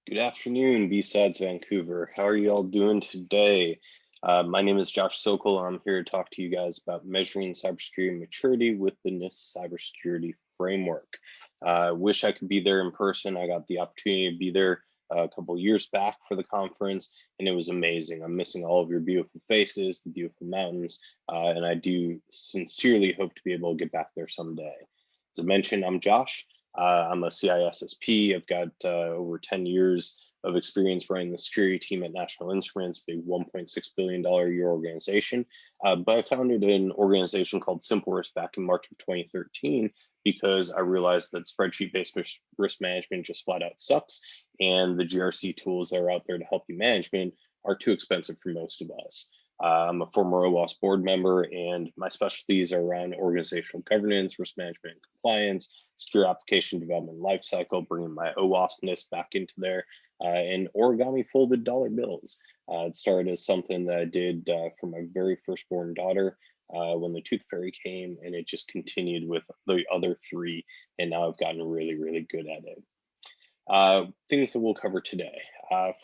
Good afternoon, BSides Vancouver. How are you all doing today? My name is Josh Sokol. I'm here to talk to you guys about measuring cybersecurity maturity with the NIST Cybersecurity Framework. Wish I could be there in person. I got the opportunity to be there a couple years back for the conference, and it was amazing. I'm missing all of your beautiful faces, the beautiful mountains, and I do sincerely hope to be able to get back there someday. As I mentioned, I'm Josh. I'm a CISSP. I've got over 10 years of experience running the security team at National Instruments, big $1.6 billion a year organization. But I founded an organization called Simple Risk back in March of 2013 because I realized that spreadsheet-based risk management just flat out sucks, and the GRC tools that are out there to help you management are too expensive for most of us. I'm a former OWASP board member, and my specialties are around organizational governance, risk management, and compliance, secure application development lifecycle, bringing my OWASPness back into there, and origami folded dollar bills. It started as something that I did for my very firstborn daughter when the tooth fairy came, and it just continued with the other three, and now I've gotten really, really good at it. Things that we'll cover today.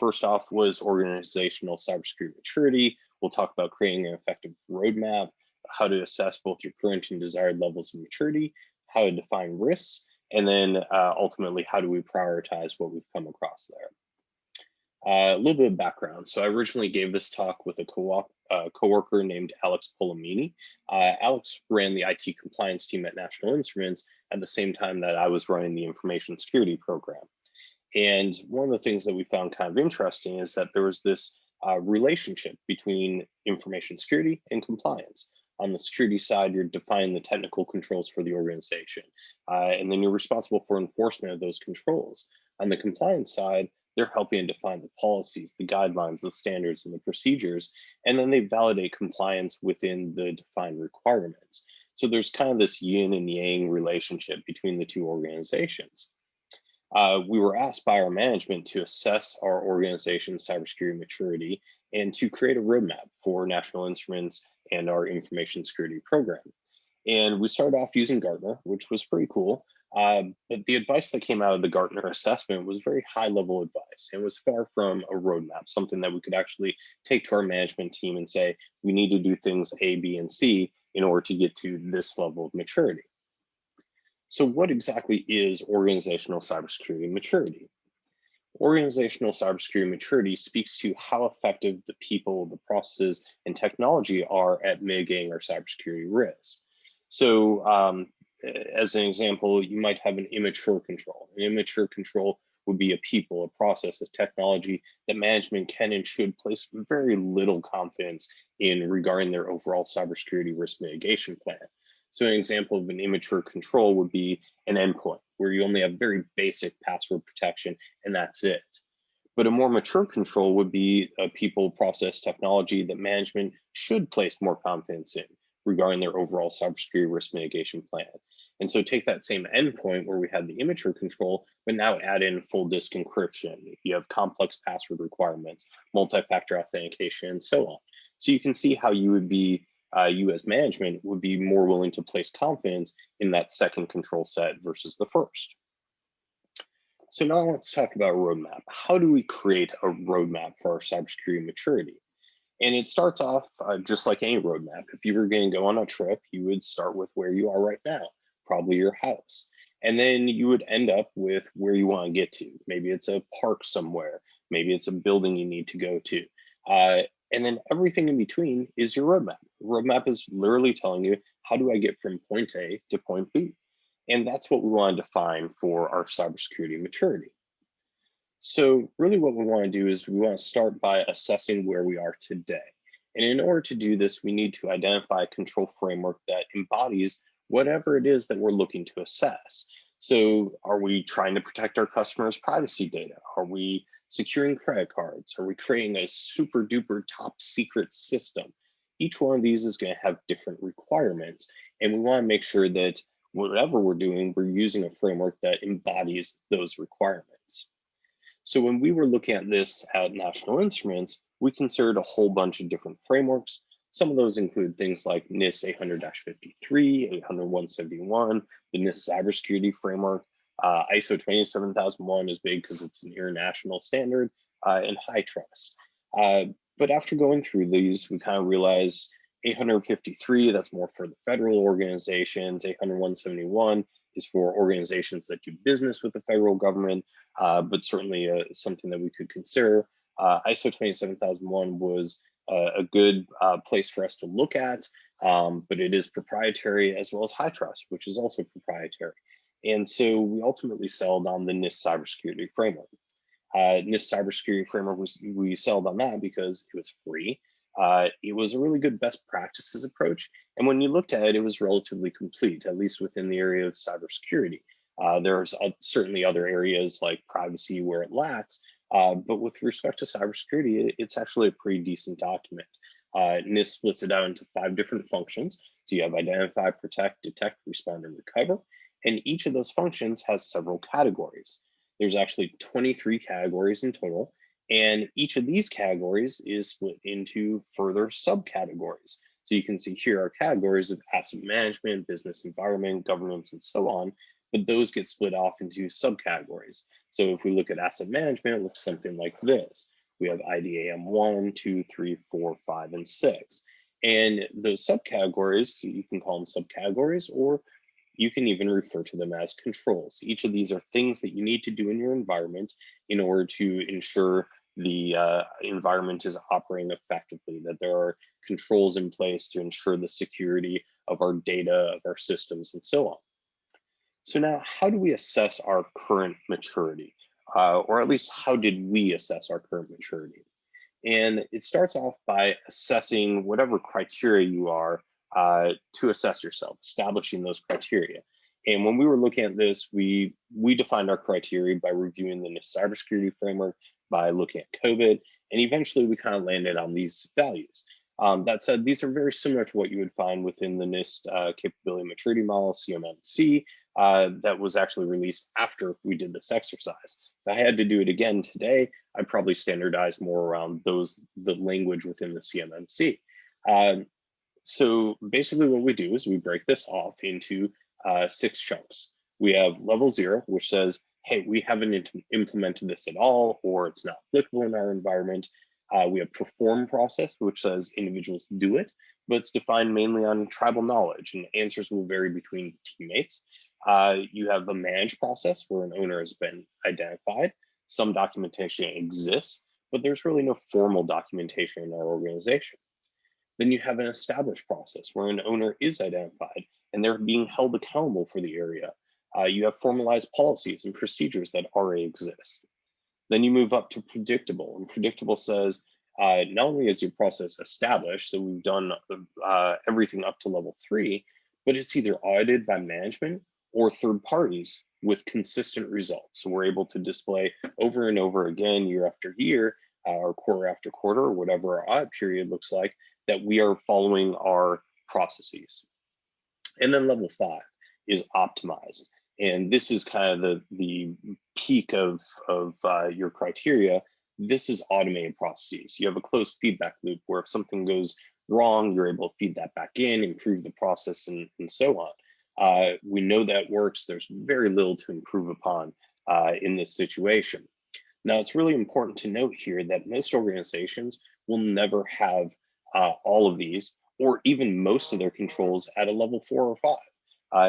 First off was organizational cybersecurity maturity. We'll talk about creating an effective roadmap, how to assess both your current and desired levels of maturity, how to define risks, and then ultimately, how do we prioritize what we've come across there. A little bit of background. So I originally gave this talk with a coworker named Alex Polomini. Alex ran the IT compliance team at National Instruments at the same time that I was running the information security program. And one of the things that we found kind of interesting is that there was this relationship between information security and compliance. On the security side, you're defining the technical controls for the organization, and then you're responsible for enforcement of those controls. On the compliance side, they're helping define the policies, the guidelines, the standards, and the procedures, and then they validate compliance within the defined requirements. So there's kind of this yin and yang relationship between the two organizations. We were asked by our management to assess our organization's cybersecurity maturity and to create a roadmap for National Instruments and our information security program. And we started off using Gartner, which was pretty cool. But the advice that came out of the Gartner assessment was very high level advice and was far from a roadmap, something that we could actually take to our management team and say, we need to do things A, B, and C in order to get to this level of maturity. So what exactly is organizational cybersecurity maturity? Organizational cybersecurity maturity speaks to how effective the people, the processes, and technology are at mitigating our cybersecurity risks. So as an example, you might have an immature control. An immature control would be a people, a process, a technology that management can and should place very little confidence in regarding their overall cybersecurity risk mitigation plan. So an example of an immature control would be an endpoint where you only have very basic password protection and that's it. But a more mature control would be a people, process, technology that management should place more confidence in regarding their overall cybersecurity risk mitigation plan. And so take that same endpoint where we had the immature control, but now add in full disk encryption. You have complex password requirements, multi-factor authentication, and so on. So you can see how you would be you as management would be more willing to place confidence in that second control set versus the first. So now let's talk about a roadmap. How do we create a roadmap for our cybersecurity maturity? And it starts off just like any roadmap. If you were going to go on a trip, you would start with where you are right now, probably your house. And then you would end up with where you want to get to. Maybe it's a park somewhere. Maybe it's a building you need to go to. And then everything in between is your roadmap. Roadmap is literally telling you, how do I get from point A to point B? And that's what we want to define for our cybersecurity maturity. So really what we want to do is we want to start by assessing where we are today. And in order to do this, we need to identify a control framework that embodies whatever it is that we're looking to assess. So are we trying to protect our customers' privacy data? Are we securing credit cards? Are we creating a super duper top secret system? Each one of these is going to have different requirements. And we want to make sure that whatever we're doing, we're using a framework that embodies those requirements. So when we were looking at this at National Instruments, we considered a whole bunch of different frameworks. Some of those include things like NIST 800-53, 800-171, the NIST Cybersecurity Framework, ISO 27001 is big because it's an international standard, and high trust. But after going through these, we kind of realized 853, that's more for the federal organizations. 80171 is for organizations that do business with the federal government, but certainly something that we could consider. ISO 27001 was a good place for us to look at, but it is proprietary, as well as high trust, which is also proprietary. And so we ultimately settled on the NIST Cybersecurity Framework. NIST Cybersecurity Framework, we settled on that because it was free. It was a really good best practices approach. And when you looked at it, it was relatively complete, at least within the area of cybersecurity. There's certainly other areas like privacy where it lacks, but with respect to cybersecurity, it's actually a pretty decent document. NIST splits it out into 5 different functions. So you have identify, protect, detect, respond, and recover. And each of those functions has several categories. There's actually 23 categories in total. And each of these categories is split into further subcategories. So you can see here are categories of asset management, business environment, governance, and so on. But those get split off into subcategories. So if we look at asset management, it looks something like this. We have IDAM 1, 2, 3, 4, 5, and 6. And those subcategories, you can call them subcategories, or you can even refer to them as controls. Each of these are things that you need to do in your environment in order to ensure the environment is operating effectively, that there are controls in place to ensure the security of our data, of our systems, and so on. So now, how do we assess our current maturity? Or at least, how did we assess our current maturity? And it starts off by assessing whatever criteria you are to assess yourself, establishing those criteria. And when we were looking at this, we defined our criteria by reviewing the NIST Cybersecurity Framework, by looking at COVID, and eventually we kind of landed on these values. That said, these are very similar to what you would find within the NIST Capability Maturity Model, CMMC, that was actually released after we did this exercise. If I had to do it again today, I'd probably standardize more around the language within the CMMC. So basically what we do is we break this off into 6 chunks. We have level 0, which says, hey, we haven't implemented this at all, or it's not applicable in our environment. We have perform process, which says individuals do it, but it's defined mainly on tribal knowledge, and answers will vary between teammates. You have the manage process, where an owner has been identified. Some documentation exists, but there's really no formal documentation in our organization. Then you have an established process, where an owner is identified and they're being held accountable for the area. You have formalized policies and procedures that already exist. Then you move up to predictable, and predictable says, not only is your process established, so we've done everything up to level 3, but it's either audited by management or third parties with consistent results. So we're able to display over and over again, year after year, or quarter after quarter, or whatever our audit period looks like, that we are following our processes. And then level 5 is optimized. And this is kind of the peak of your criteria. This is automated processes. You have a closed feedback loop where if something goes wrong, you're able to feed that back in, improve the process, and so on. We know that works. There's very little to improve upon in this situation. Now, it's really important to note here that most organizations will never have all of these, or even most of their controls at a level 4 or 5.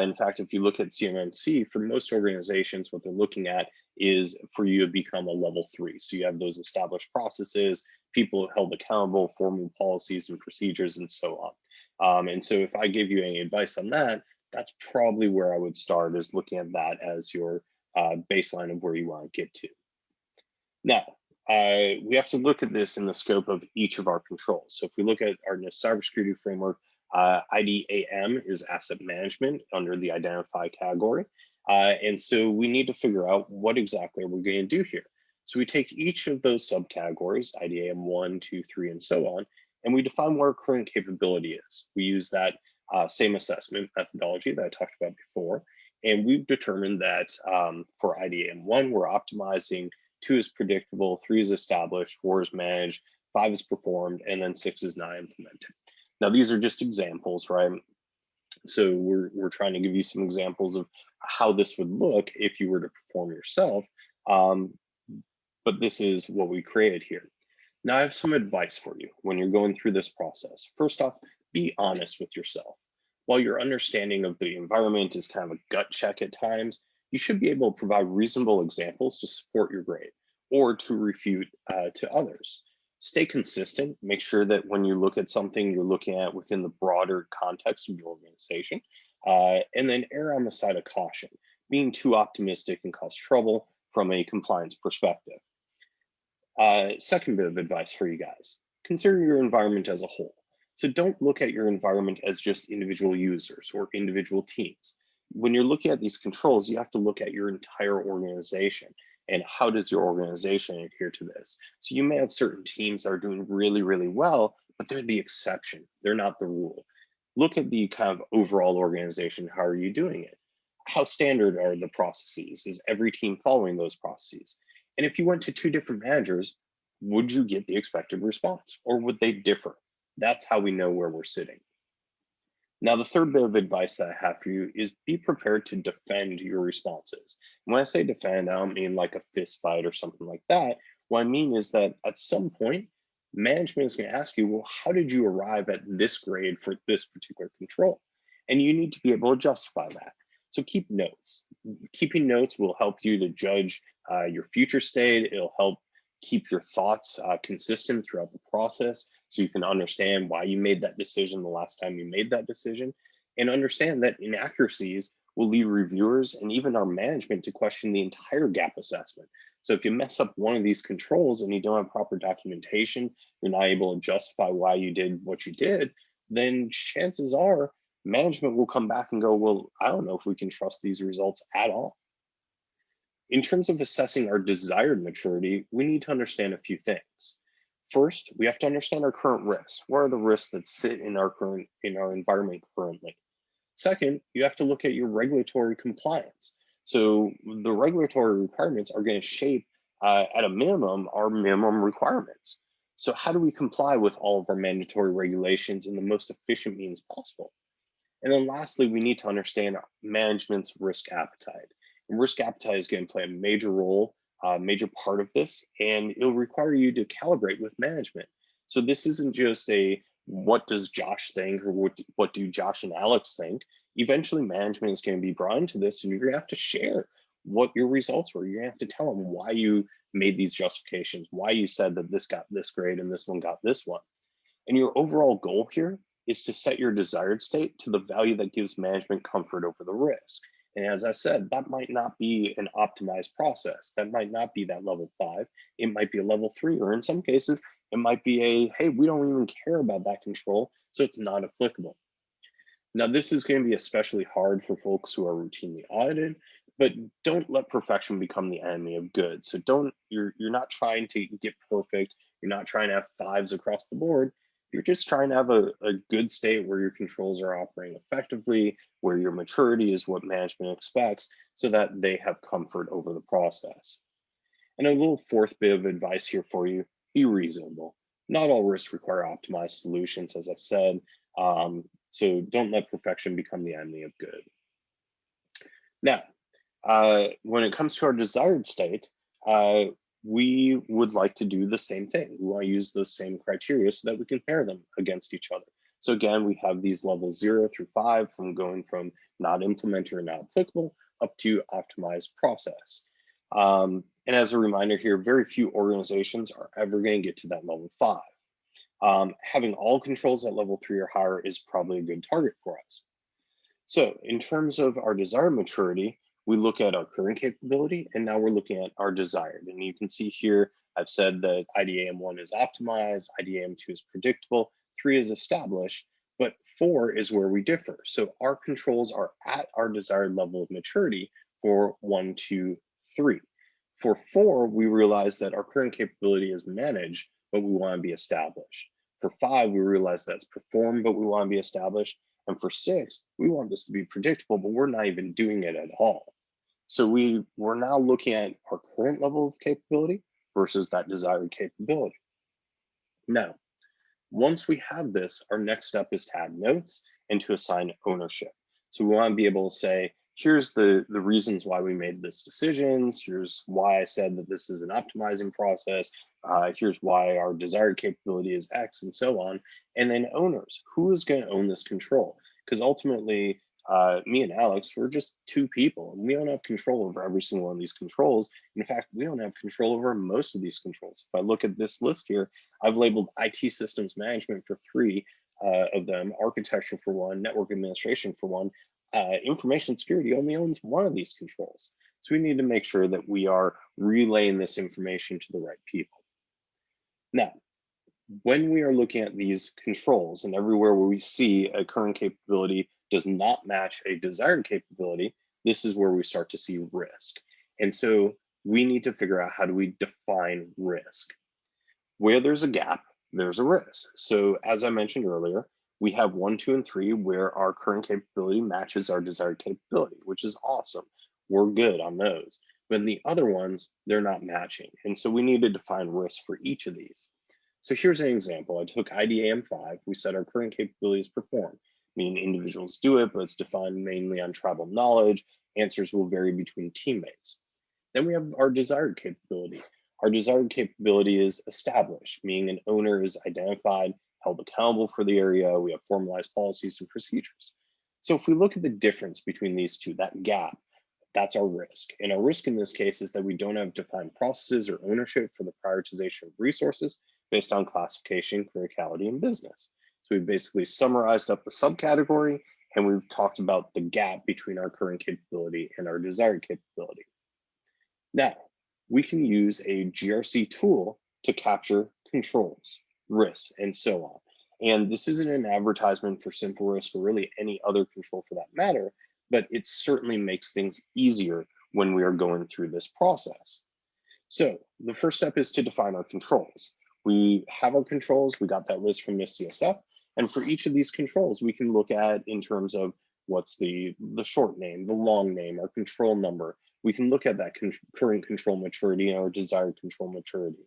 In fact, if you look at CMMC, for most organizations, what they're looking at is for you to become a level 3. So you have those established processes, people held accountable, formal policies and procedures, and so on. And so if I give you any advice on that, that's probably where I would start, is looking at that as your baseline of where you want to get to. Now, we have to look at this in the scope of each of our controls. So if we look at our NIST Cybersecurity Framework, IDAM is asset management under the identify category. And so we need to figure out what exactly we're going to do here. So we take each of those subcategories, IDAM 1, 2, 3, and so on, and we define what our current capability is. We use that same assessment methodology that I talked about before. And we've determined that for IDAM 1, we're optimizing, 2 is predictable, 3 is established, 4 is managed, 5 is performed, and then 6 is not implemented. Now, these are just examples, right? So we're trying to give you some examples of how this would look if you were to perform yourself. Um, but this is what we created here. Now I have some advice for you when you're going through this process. First off, be honest with yourself. While your understanding of the environment is kind of a gut check at times, you should be able to provide reasonable examples to support your grade or to refute to others. Stay consistent. Make sure that when you look at something, you're looking at within the broader context of your organization, and then err on the side of caution. Being too optimistic can cause trouble from a compliance perspective. Second bit of advice for you guys, consider your environment as a whole. So don't look at your environment as just individual users or individual teams. When you're looking at these controls, you have to look at your entire organization and how does your organization adhere to this. So you may have certain teams that are doing really, really well, but they're the exception. They're not the rule. Look at the kind of overall organization. How are you doing it? How standard are the processes? Is every team following those processes? And if you went to two different managers, would you get the expected response or would they differ? That's how we know where we're sitting. Now, the third bit of advice that I have for you is be prepared to defend your responses. And when I say defend, I don't mean like a fist fight or something like that. What I mean is that at some point, management is going to ask you, well, how did you arrive at this grade for this particular control? And you need to be able to justify that. So keep notes. Keeping notes will help you to judge your future state. It'll help keep your thoughts consistent throughout the process so you can understand why you made that decision the last time you made that decision, and understand that inaccuracies will lead reviewers and even our management to question the entire gap assessment. So if you mess up one of these controls and you don't have proper documentation, you're not able to justify why you did what you did, then chances are management will come back and go, well, I don't know if we can trust these results at all. In terms of assessing our desired maturity, we need to understand a few things. First, we have to understand our current risks. What are the risks that sit in our environment currently? Second, you have to look at your regulatory compliance. So the regulatory requirements are going to shape, at a minimum, our minimum requirements. So how do we comply with all of our mandatory regulations in the most efficient means possible? And then lastly, we need to understand management's risk appetite. And risk appetite is going to play a major role, a major part of this, and it'll require you to calibrate with management. So this isn't just a what does Josh think or what do Josh and Alex think. Eventually, management is going to be brought into this, and you're going to have to share what your results were. You're going to have to tell them why you made these justifications, why you said that this got this grade and this one got this one. And your overall goal here is to set your desired state to the value that gives management comfort over the risk. And as I said, that might not be an optimized process. That might not be that level 5. It might be a level 3, or in some cases, it might be a, hey, we don't even care about that control, so it's not applicable. Now, this is going to be especially hard for folks who are routinely audited, but don't let perfection become the enemy of good. So you're not trying to get perfect. You're not trying to have 5s across the board. You're just trying to have a good state where your controls are operating effectively, where your maturity is what management expects, so that they have comfort over the process. And a little fourth bit of advice here for you, be reasonable. Not all risks require optimized solutions, as I said. So don't let perfection become the enemy of good. Now, when it comes to our desired state, we would like to do the same thing. We want to use those same criteria so that we can compare them against each other. So again, we have these levels 0 through 5, from going from not implemented or not applicable up to optimized process. And as a reminder here, very few organizations are ever going to get to that level 5. Having all controls at level 3 or higher is probably a good target for us. So in terms of our desired maturity, we look at our current capability, and now we're looking at our desired. And you can see here, I've said that IDAM1 is optimized, IDAM2 is predictable, 3 is established, but 4 is where we differ. So our controls are at our desired level of maturity for 1, 2, 3. For 4, we realize that our current capability is managed, but we want to be established. For 5, we realize that's performed, but we want to be established. And for 6, we want this to be predictable, but we're not even doing it at all. So we're now looking at our current level of capability versus that desired capability. Now, once we have this, our next step is to add notes and to assign ownership. So we want to be able to say, here's the reasons why we made this decisions. Here's why I said that this is an optimizing process. Here's why our desired capability is X, and so on. And then owners, who is going to own this control? Because ultimately, me and Alex, we're just two people, and we don't have control over every single one of these controls. In fact, we don't have control over most of these controls. If I look at this list here, I've labeled IT systems management for 3 of them, architecture for 1, network administration for 1. Information security only owns 1 of these controls. So we need to make sure that we are relaying this information to the right people. Now, when we are looking at these controls and everywhere where we see a current capability does not match a desired capability, this is where we start to see risk. And so we need to figure out, how do we define risk? Where there's a gap, there's a risk. So as I mentioned earlier, we have 1, 2, and 3 where our current capability matches our desired capability, which is awesome. We're good on those. But in the other ones, they're not matching. And so we need to define risk for each of these. So here's an example. I took IDAM5. We said our current capabilities perform, meaning individuals do it, but it's defined mainly on tribal knowledge. Answers will vary between teammates. Then we have our desired capability. Our desired capability is established, meaning an owner is identified, held accountable for the area. We have formalized policies and procedures. So if we look at the difference between these two, that gap, that's our risk. And our risk in this case is that we don't have defined processes or ownership for the prioritization of resources based on classification, criticality, and business. So we've basically summarized up the subcategory, and we've talked about the gap between our current capability and our desired capability. Now, we can use a GRC tool to capture controls, risks, and so on. And this isn't an advertisement for simple risk or really any other control for that matter, but it certainly makes things easier when we are going through this process. So the first step is to define our controls. We have our controls, we got that list from NIST CSF, and for each of these controls, we can look at in terms of what's the short name, the long name, our control number. We can look at that current control maturity and our desired control maturity.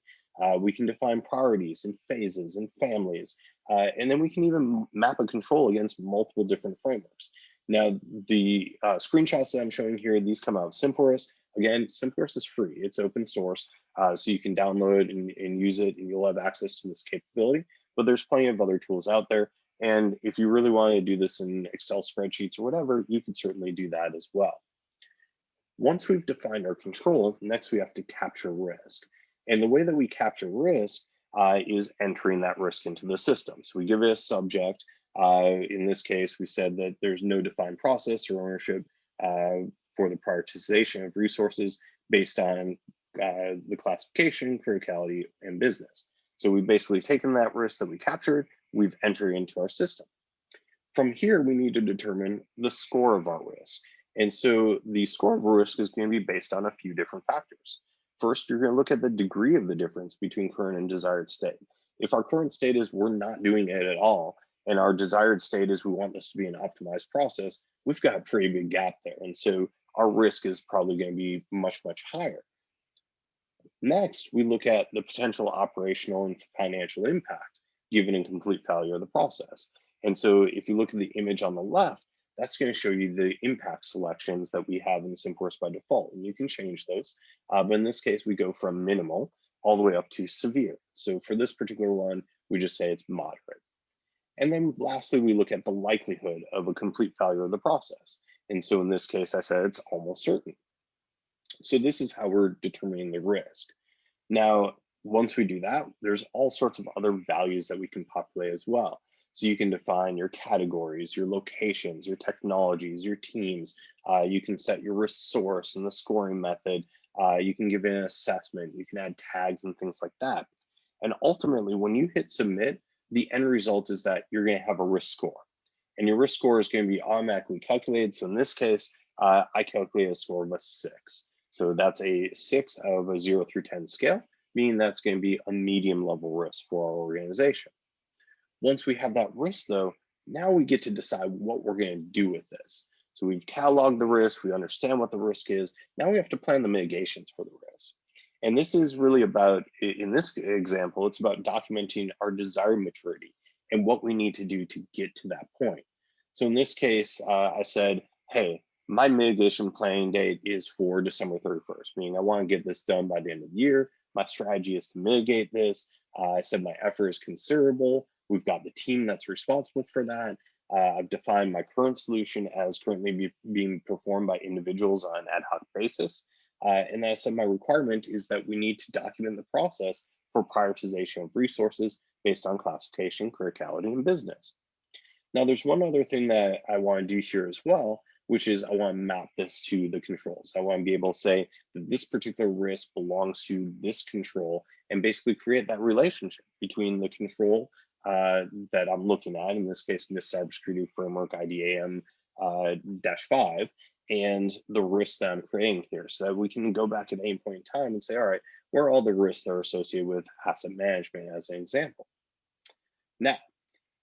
We can define priorities and phases and families, and then we can even map a control against multiple different frameworks. Now, the screenshots that I'm showing here, these come out of SimpleRisk. Again, SimpleRisk is free, it's open source, so you can download and use it, and you'll have access to this capability. But there's plenty of other tools out there. And if you really want to do this in Excel spreadsheets or whatever, you can certainly do that as well. Once we've defined our control, next we have to capture risk. And the way that we capture risk is entering that risk into the system. So we give it a subject. In this case, we said that there's no defined process or ownership for the prioritization of resources based on the classification, criticality, and business. So we've basically taken that risk that we captured, we've entered into our system. From here, we need to determine the score of our risk. And so the score of risk is going to be based on a few different factors. First, you're going to look at the degree of the difference between current and desired state. If our current state is we're not doing it at all, and our desired state is we want this to be an optimized process, we've got a pretty big gap there. And so our risk is probably going to be much, much higher. Next, we look at the potential operational and financial impact given a complete failure of the process. And so if you look at the image on the left, that's going to show you the impact selections that we have in SimpleRisk by default, and you can change those. But in this case, we go from minimal all the way up to severe. So for this particular one, we just say it's moderate. And then lastly, we look at the likelihood of a complete failure of the process. And so in this case, I said it's almost certain. So this is how we're determining the risk. Now, once we do that, there's all sorts of other values that we can populate as well. So you can define your categories, your locations, your technologies, your teams. You can set your risk source and the scoring method. You can give it an assessment. You can add tags and things like that. And ultimately, when you hit submit, the end result is that you're going to have a risk score. And your risk score is going to be automatically calculated. So in this case, I calculate a score of a 6. So that's a 6 out of a 0 through 10 scale, meaning that's going to be a medium level risk for our organization. Once we have that risk though, now we get to decide what we're going to do with this. So we've cataloged the risk, we understand what the risk is. Now we have to plan the mitigations for the risk. And this is really about, in this example, it's about documenting our desired maturity and what we need to do to get to that point. So in this case, I said, hey, my mitigation planning date is for December 31st, meaning I want to get this done by the end of the year. My strategy is to mitigate this. I said my effort is considerable. We've got the team that's responsible for that. I've defined my current solution as currently being performed by individuals on an ad hoc basis. And I said my requirement is that we need to document the process for prioritization of resources based on classification, criticality, and business. Now, there's one other thing that I want to do here as well, which is I want to map this to the controls. I want to be able to say that this particular risk belongs to this control and basically create that relationship between the control that I'm looking at, in this case, NIST Cybersecurity Framework IDAM -5, and the risks that I'm creating here, so that we can go back at any point in time and say, all right, where are all the risks that are associated with asset management as an example? Now,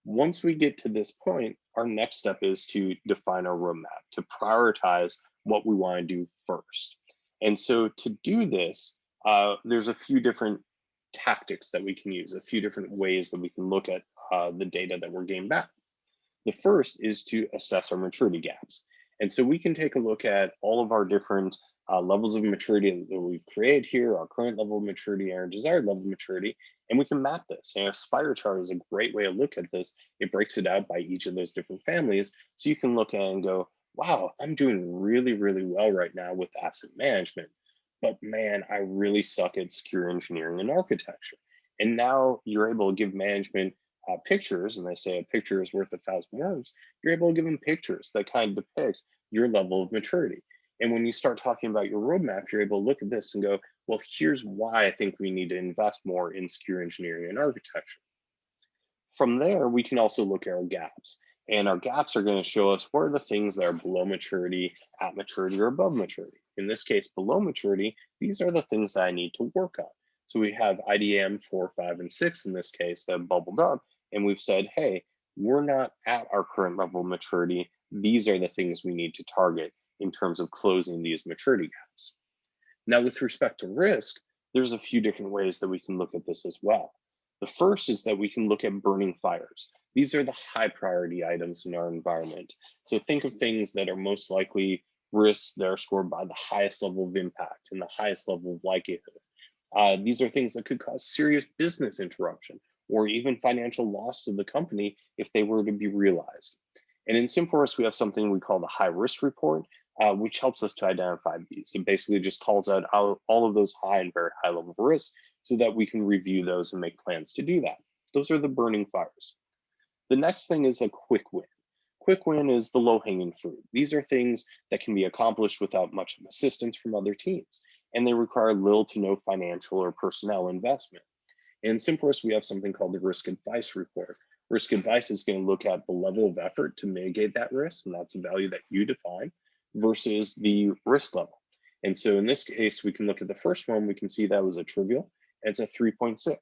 once we get to this point, our next step is to define our roadmap, to prioritize what we want to do first. And so to do this, there's a few different tactics that we can use, a few different ways that we can look at the data that we're getting back. The first is to assess our maturity gaps. And so we can take a look at all of our different levels of maturity that we've created here, our current level of maturity, our desired level of maturity, and we can map this. And a spider chart is a great way to look at this. It breaks it out by each of those different families. So you can look at it and go, wow, I'm doing really, really well right now with asset management. But man, I really suck at secure engineering and architecture. And now you're able to give management pictures, and they say a picture is worth 1,000 words. You're able to give them pictures that kind of depict your level of maturity. And when you start talking about your roadmap, you're able to look at this and go, well, here's why I think we need to invest more in secure engineering and architecture. From there, we can also look at our gaps. And our gaps are going to show us what are the things that are below maturity, at maturity, or above maturity. In this case, below maturity, these are the things that I need to work on. So we have IDM 4, 5, and 6 in this case that have bubbled up. And we've said, hey, we're not at our current level of maturity. These are the things we need to target in terms of closing these maturity gaps. Now, with respect to risk, there's a few different ways that we can look at this as well. The first is that we can look at burning fires. These are the high priority items in our environment. So think of things that are most likely risks that are scored by the highest level of impact and the highest level of likelihood. These are things that could cause serious business interruption or even financial loss to the company if they were to be realized. And in SimForest, we have something we call the high risk report, which helps us to identify these. It basically just calls out all of those high and very high level risks so that we can review those and make plans to do that. Those are the burning fires. The next thing is a quick win. Quick win is the low hanging fruit. These are things that can be accomplished without much assistance from other teams, and they require little to no financial or personnel investment. In SimForest, we have something called the risk advice report. Risk advice is going to look at the level of effort to mitigate that risk, and that's a value that you define, versus the risk level. And so in this case, we can look at the first one, we can see that was a trivial, and it's a 3.6.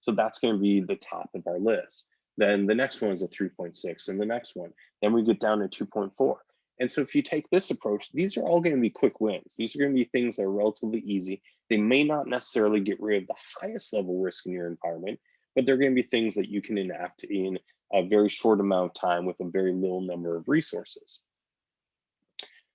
So that's going to be the top of our list. Then the next one is a 3.6, and the next one. Then we get down to 2.4. And so if you take this approach, these are all going to be quick wins. These are going to be things that are relatively easy. They may not necessarily get rid of the highest level risk in your environment, but they're going to be things that you can enact in a very short amount of time with a very little number of resources.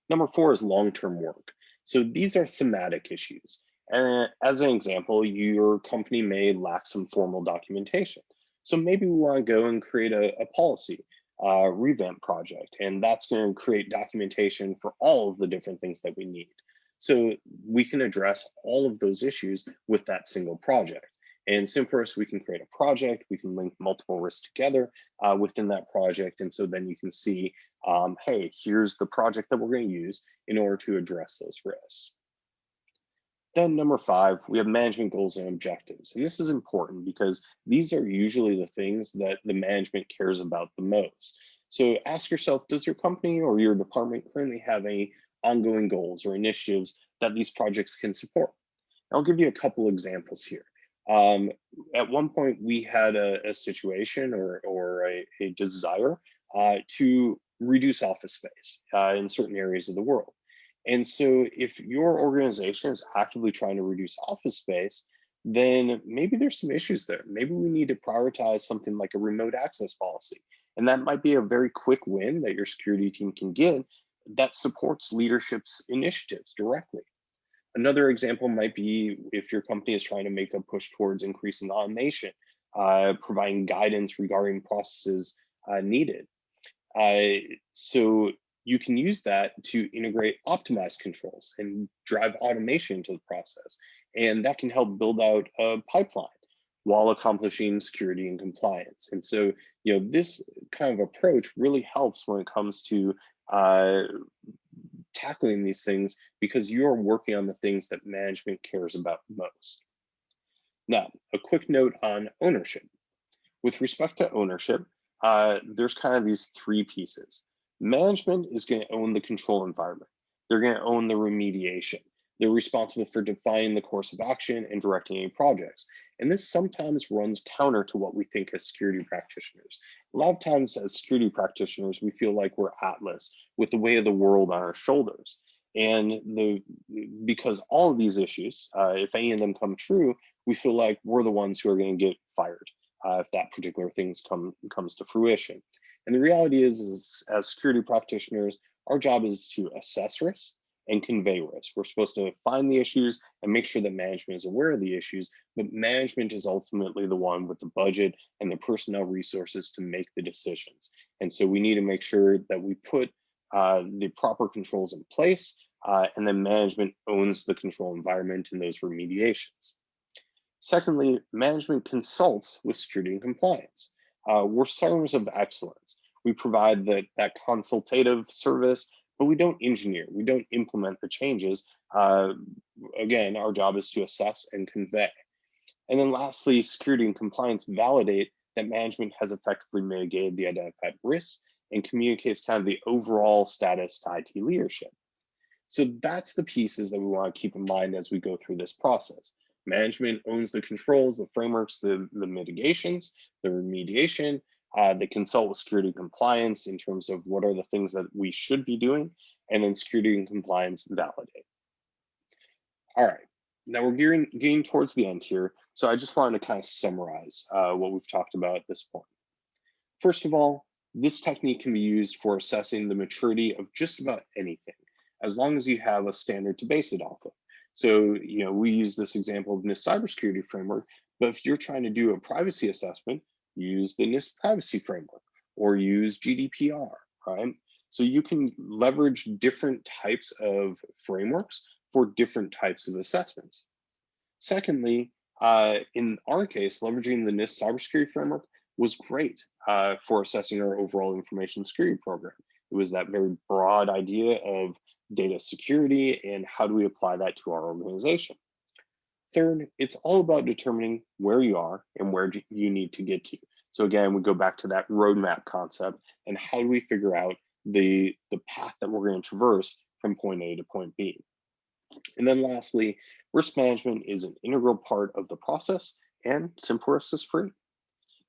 Number 4 is long-term work. So these are thematic issues. And as an example, your company may lack some formal documentation. So maybe we want to go and create a policy revamp project, and that's going to create documentation for all of the different things that we need. So we can address all of those issues with that single project. And SimForest, we can create a project, we can link multiple risks together within that project. And so then you can see, hey, here's the project that we're going to use in order to address those risks. Then number 5, we have management goals and objectives. And this is important because these are usually the things that the management cares about the most. So ask yourself, does your company or your department currently have any ongoing goals or initiatives that these projects can support? I'll give you a couple examples here. At one point, we had a situation or a desire to reduce office space in certain areas of the world. And so if your organization is actively trying to reduce office space, then maybe there's some issues there. Maybe we need to prioritize something like a remote access policy. And that might be a very quick win that your security team can get that supports leadership's initiatives directly. Another example might be if your company is trying to make a push towards increasing automation, providing guidance regarding processes needed. So you can use that to integrate optimized controls and drive automation into the process. And that can help build out a pipeline while accomplishing security and compliance. And so, this kind of approach really helps when it comes to tackling these things because you're working on the things that management cares about most. Now, a quick note on ownership. With respect to ownership, there's kind of these three pieces. Management is going to own the control environment. They're going to own the remediation. They're responsible for defining the course of action and directing any projects. And this sometimes runs counter to what we think as security practitioners. A lot of times as security practitioners, we feel like we're Atlas with the weight of the world on our shoulders. And because all of these issues, if any of them come true, we feel like we're the ones who are going to get fired if that particular thing comes to fruition. And the reality is as security practitioners, our job is to assess risk and convey risk. We're supposed to find the issues and make sure that management is aware of the issues, but management is ultimately the one with the budget and the personnel resources to make the decisions. And so we need to make sure that we put the proper controls in place, and then management owns the control environment and those remediations. Secondly, management consults with security and compliance. We're centers of excellence. We provide that consultative service, but we don't engineer, we don't implement the changes. Again, our job is to assess and convey. And then lastly, security and compliance validate that management has effectively mitigated the identified risks and communicates kind of the overall status to IT leadership. So that's the pieces that we want to keep in mind as we go through this process. Management owns the controls, the frameworks, the mitigations, the remediation. They consult with security and compliance in terms of what are the things that we should be doing, and then security and compliance validate. All right, now we're getting towards the end here, so I just wanted to kind of summarize what we've talked about at this point. First of all, this technique can be used for assessing the maturity of just about anything, as long as you have a standard to base it off of. So, we use this example of NIST Cybersecurity Framework, but if you're trying to do a privacy assessment, use the NIST Privacy Framework or use GDPR, right? So you can leverage different types of frameworks for different types of assessments. Secondly, in our case, leveraging the NIST Cybersecurity Framework was great for assessing our overall information security program. It was that very broad idea of data security and how do we apply that to our organization. Third, it's all about determining where you are and where you need to get to. So again, we go back to that roadmap concept and how do we figure out the path that we're going to traverse from point A to point B. And then lastly, risk management is an integral part of the process, and simple risk is free.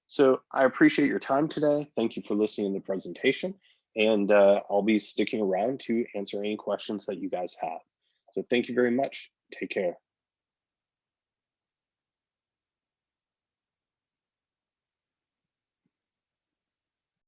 So I appreciate your time today. Thank you for listening to the presentation. And I'll be sticking around to answer any questions that you guys have. So thank you very much. Take care.